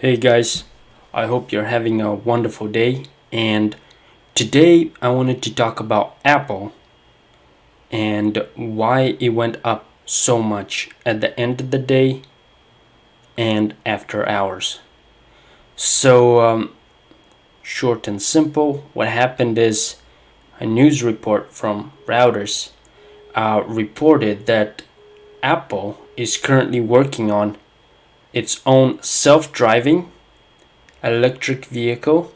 Hey guys, I hope you're having a wonderful day. And today I wanted to talk about Apple and why it went up so much at the end of the day and after hours. So, short and simple, what happened is a news report from Reuters reported that Apple is currently working on its own self driving electric vehicle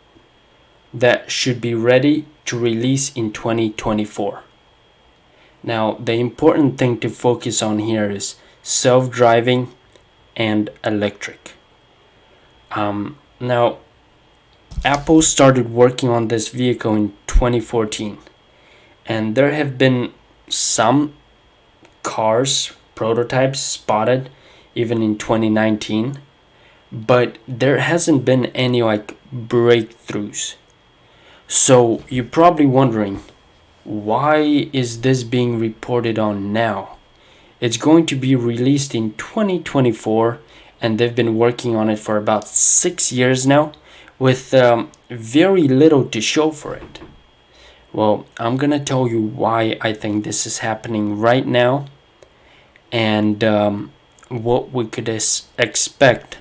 that should be ready to release in 2024. Now, the important thing to focus on here is self-driving and electric. Now, Apple started working on this vehicle in 2014, and there have been some cars prototypes spotted even in 2019, but there hasn't been any breakthroughs. So you're probably wondering, why is this being reported on now? It's going to be released in 2024, and they've been working on it for about 6 years now, with very little to show for it. Well, I'm gonna tell you why I think this is happening right now, and what we could expect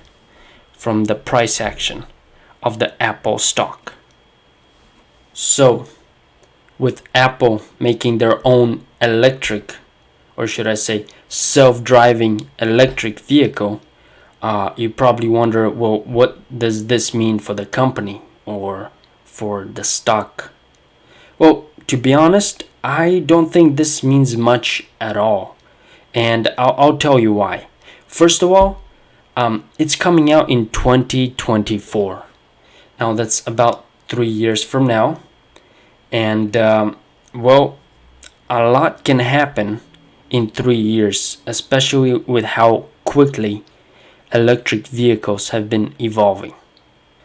from the price action of the Apple stock. So, with Apple making their own electric, or should I say self-driving electric vehicle, you probably wonder, well, what does this mean for the company or for the stock? Well, to be honest, I don't think this means much at all, and I'll tell you why. First of all, it's coming out in 2024. Now that's about 3 years from now. And, well, a lot can happen in 3 years, especially with how quickly electric vehicles have been evolving.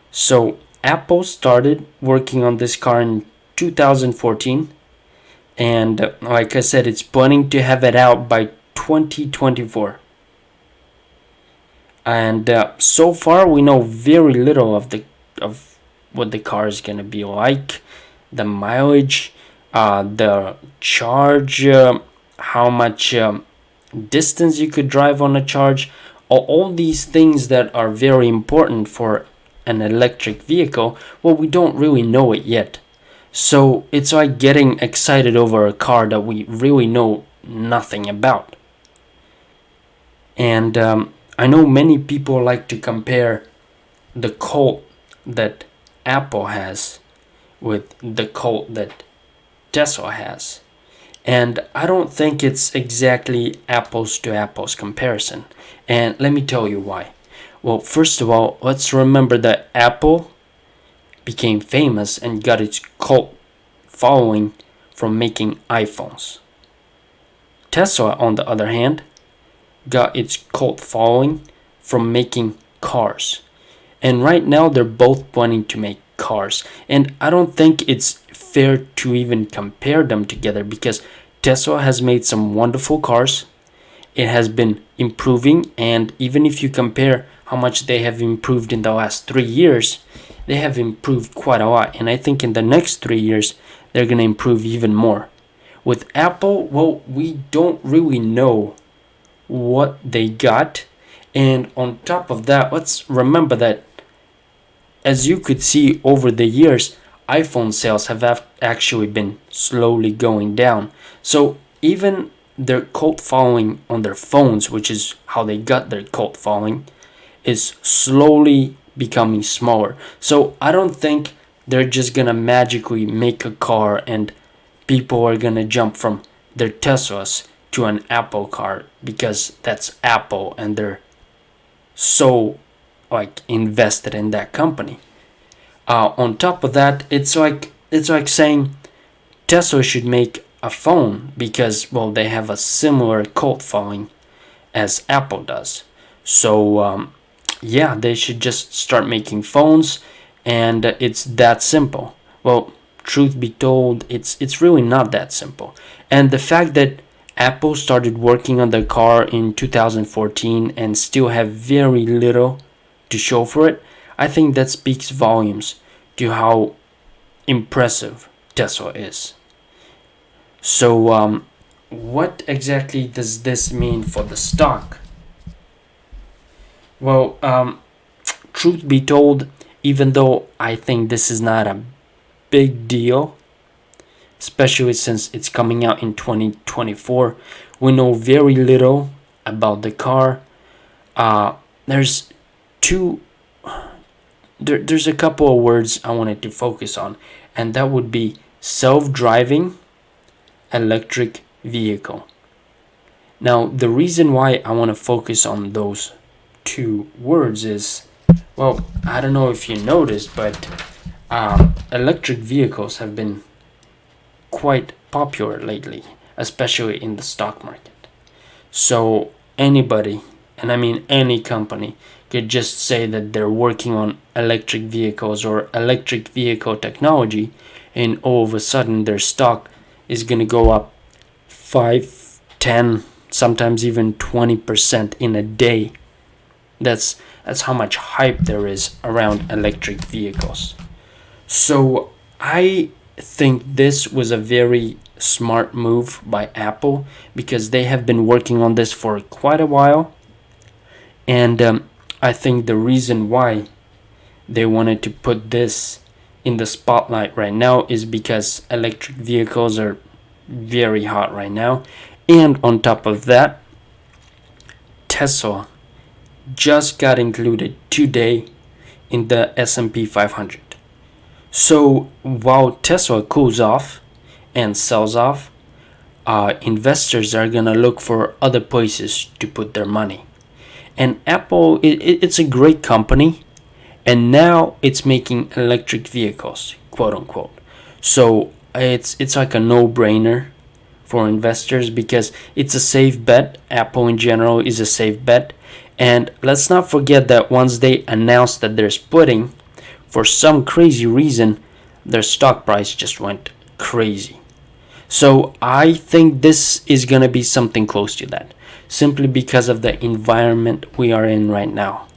So, Apple started working on this car in 2014, and like I said, it's planning to have it out by 2024. And so far, we know very little of what the car is gonna be like, the mileage, the charge, how much distance you could drive on a charge, all these things that are very important for an electric vehicle. Well, we don't really know it yet. So it's like getting excited over a car that we really know nothing about. And I know many people like to compare the Colt that Apple has with the Colt that Tesla has. And I don't think it's exactly apples to apples comparison. And let me tell you why. Well, first of all, let's remember that Apple became famous and got its cult following from making iPhones. Tesla, on the other hand, got its cult following from making cars. And right now they're both planning to make cars. And I don't think it's fair to even compare them together, because Tesla has made some wonderful cars. It has been improving, and even if you compare how much they have improved in the last 3 years, they have improved quite a lot. And I think in the next 3 years, they're going to improve even more. With Apple, well, we don't really know what they got. And on top of that, let's remember that, as you could see over the years, iPhone sales have actually been slowly going down. So even their cult following on their phones, which is how they got their cult following, is slowly becoming smaller. So I don't think they're just gonna magically make a car and people are gonna jump from their Teslas to an Apple car because that's Apple and they're so invested in that company. On top of that, it's like saying Tesla should make a phone because, well, they have a similar cult following as Apple does. So yeah, they should just start making phones, and it's that simple. Well, truth be told, it's really not that simple. And the fact that Apple started working on the car in 2014 and still have very little to show for it, I think that speaks volumes to how impressive Tesla is. So, what exactly does this mean for the stock? Well, truth be told, even though I think this is not a big deal, especially since it's coming out in 2024, we know very little about the car. There's two there's a couple of words I wanted to focus on, and that would be self-driving electric vehicle. Now, the reason why I want to focus on those two words is, well, I don't know if you noticed, but electric vehicles have been quite popular lately, especially in the stock market. So anybody, and I mean any company, could just say that they're working on electric vehicles or electric vehicle technology, and all of a sudden their stock is going to go up 5, 10, sometimes even 20% in a day. That's how much hype there is around electric vehicles. So I think this was a very smart move by Apple, because they have been working on this for quite a while, and I think the reason why they wanted to put this in the spotlight right now is because electric vehicles are very hot right now, and on top of that, Tesla just got included today in the S&P 500. So while Tesla cools off and sells off, investors are gonna look for other places to put their money. And Apple, it's a great company, and now it's making electric vehicles, quote unquote. So it's like a no-brainer for investors, because it's a safe bet. Apple in general is a safe bet. And let's not forget that once they announced that they're splitting, for some crazy reason, their stock price just went crazy. So I think this is going to be something close to that, simply because of the environment we are in right now.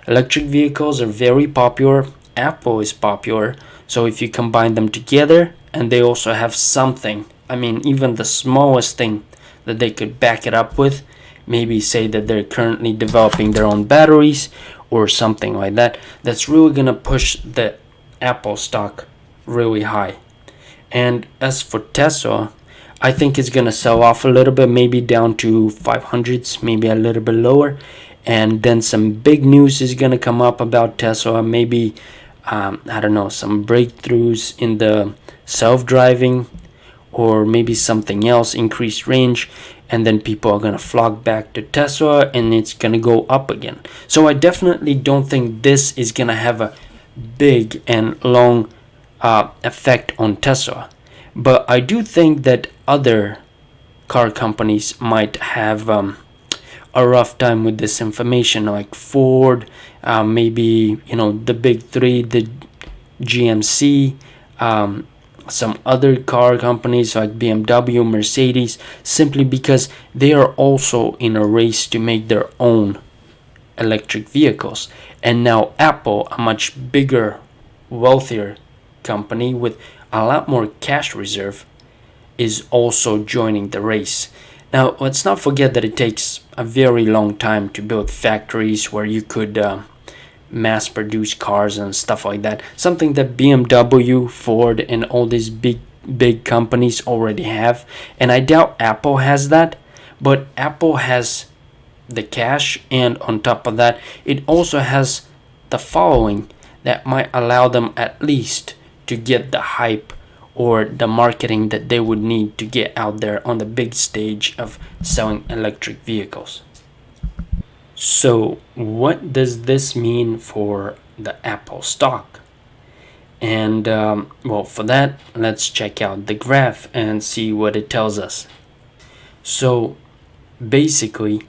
Electric vehicles are very popular. Apple is popular. So if you combine them together, and they also have something, I mean, even the smallest thing that they could back it up with, maybe say that they're currently developing their own batteries or something like that, that's really going to push the Apple stock really high. And as for Tesla, I think it's going to sell off a little bit, maybe down to 500s, maybe a little bit lower. And then some big news is going to come up about Tesla, maybe, I don't know, some breakthroughs in the self-driving, or maybe something else, increased range, and then people are going to flock back to Tesla, and it's going to go up again. So I definitely don't think this is going to have a big and long effect on Tesla. But I do think that other car companies might have a rough time with this information, like Ford, maybe, the big three, the GMC, some other car companies like BMW, Mercedes, simply because they are also in a race to make their own electric vehicles. And now Apple, a much bigger, wealthier company with a lot more cash reserve, is also joining the race. Now, let's not forget that it takes a very long time to build factories where you could mass produce cars and stuff like that, something that BMW, Ford, and all these big companies already have. And I doubt Apple has that, but Apple has the cash, and on top of that, it also has the following that might allow them at least to get the hype or the marketing that they would need to get out there on the big stage of selling electric vehicles. So what does this mean for the Apple stock? And well, for that, let's check out the graph and see what it tells us. So basically,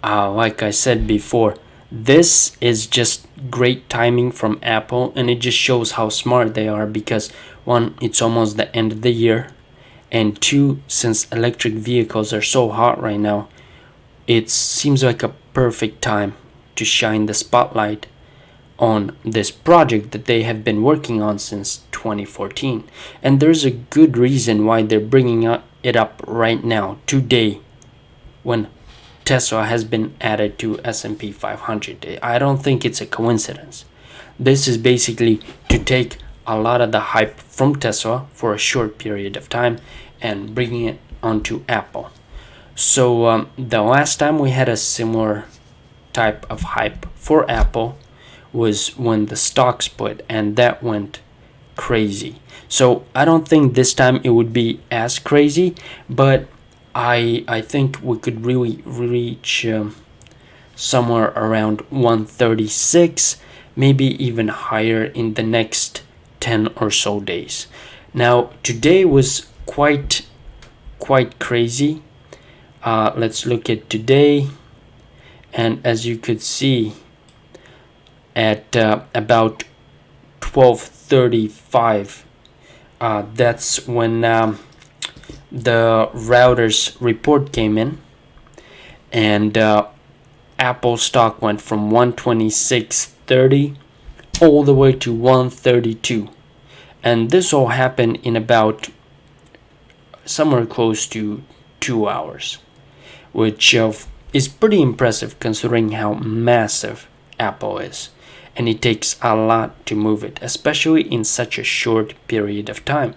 like I said before, this is just great timing from Apple, and it just shows how smart they are, because one, it's almost the end of the year, and two, since electric vehicles are so hot right now, it seems like a perfect time to shine the spotlight on this project that they have been working on since 2014, and there's a good reason why they're bringing it up right now, today, when Tesla has been added to S&P 500. I don't think it's a coincidence. This is basically to take a lot of the hype from Tesla for a short period of time and bringing it onto Apple. So the last time we had a similar type of hype for Apple was when the stock split, and that went crazy. So I don't think this time it would be as crazy, but I think we could really reach somewhere around 136, maybe even higher in the next 10 or so days. Now today was quite crazy. Let's look at today, and as you could see, at about 12:35, that's when the routers report came in, and Apple stock went from 126.30 all the way to 132, and this all happened in about somewhere close to 2 hours, which is pretty impressive considering how massive Apple is, and it takes a lot to move it, especially in such a short period of time.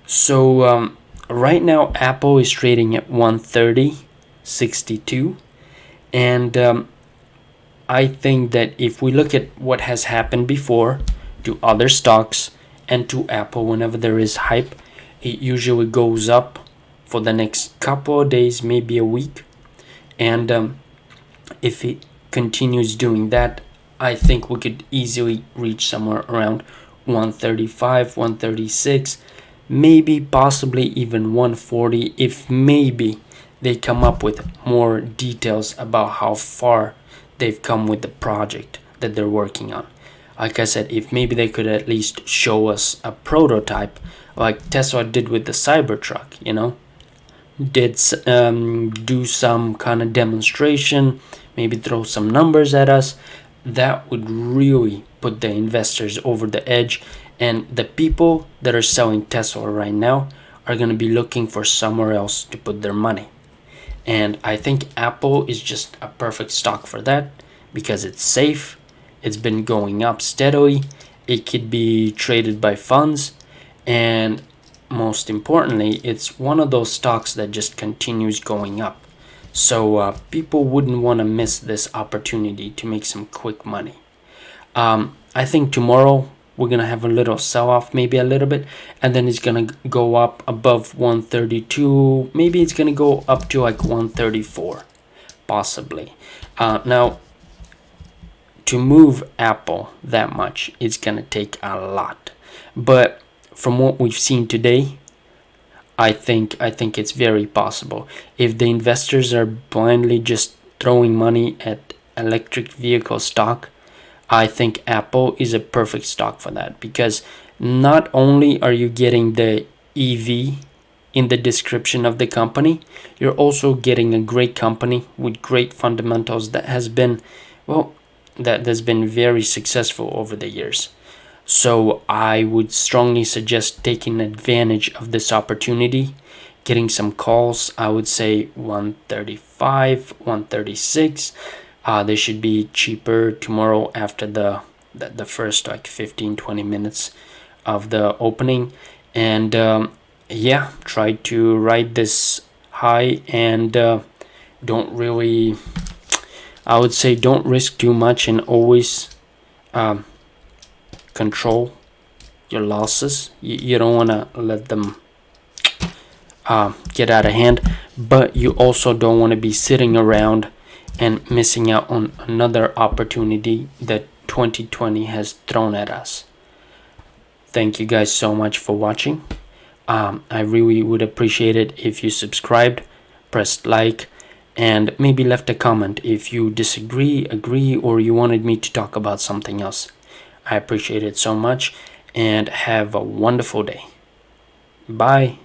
So right now Apple is trading at 130.62, and I think that if we look at what has happened before to other stocks and to Apple, whenever there is hype, it usually goes up for the next couple of days, maybe a week, and if it continues doing that, I think we could easily reach somewhere around 135, 136, maybe possibly even 140 if maybe they come up with more details about how far they've come with the project that they're working on. Like I said, if maybe they could at least show us a prototype like Tesla did with the Cybertruck, did do some kind of demonstration, maybe throw some numbers at us, that would really put the investors over the edge, and the people that are selling Tesla right now are going to be looking for somewhere else to put their money. And I think Apple is just a perfect stock for that because it's safe, it's been going up steadily, it could be traded by funds, and most importantly, it's one of those stocks that just continues going up. So people wouldn't want to miss this opportunity to make some quick money. I think tomorrow we're going to have a little sell-off, maybe a little bit, and then it's going to go up above 132. Maybe it's going to go up to like 134, possibly. Now, to move Apple that much, it's going to take a lot. But from what we've seen today, I think it's very possible. If the investors are blindly just throwing money at electric vehicle stock, I think Apple is a perfect stock for that, because not only are you getting the EV in the description of the company, you're also getting a great company with great fundamentals that has been, that's been very successful over the years. So I would strongly suggest taking advantage of this opportunity, getting some calls. I would say 135, 136. They should be cheaper tomorrow after the first like 15-20 minutes of the opening, and try to ride this high, and don't really, I would say, don't risk too much, and always control your losses. You don't want to let them get out of hand, but you also don't want to be sitting around and missing out on another opportunity that 2020 has thrown at us. Thank you guys so much for watching. I really would appreciate it if you subscribed, pressed like, and maybe left a comment if you disagree, agree, or you wanted me to talk about something else. I appreciate it so much, and have a wonderful day. Bye.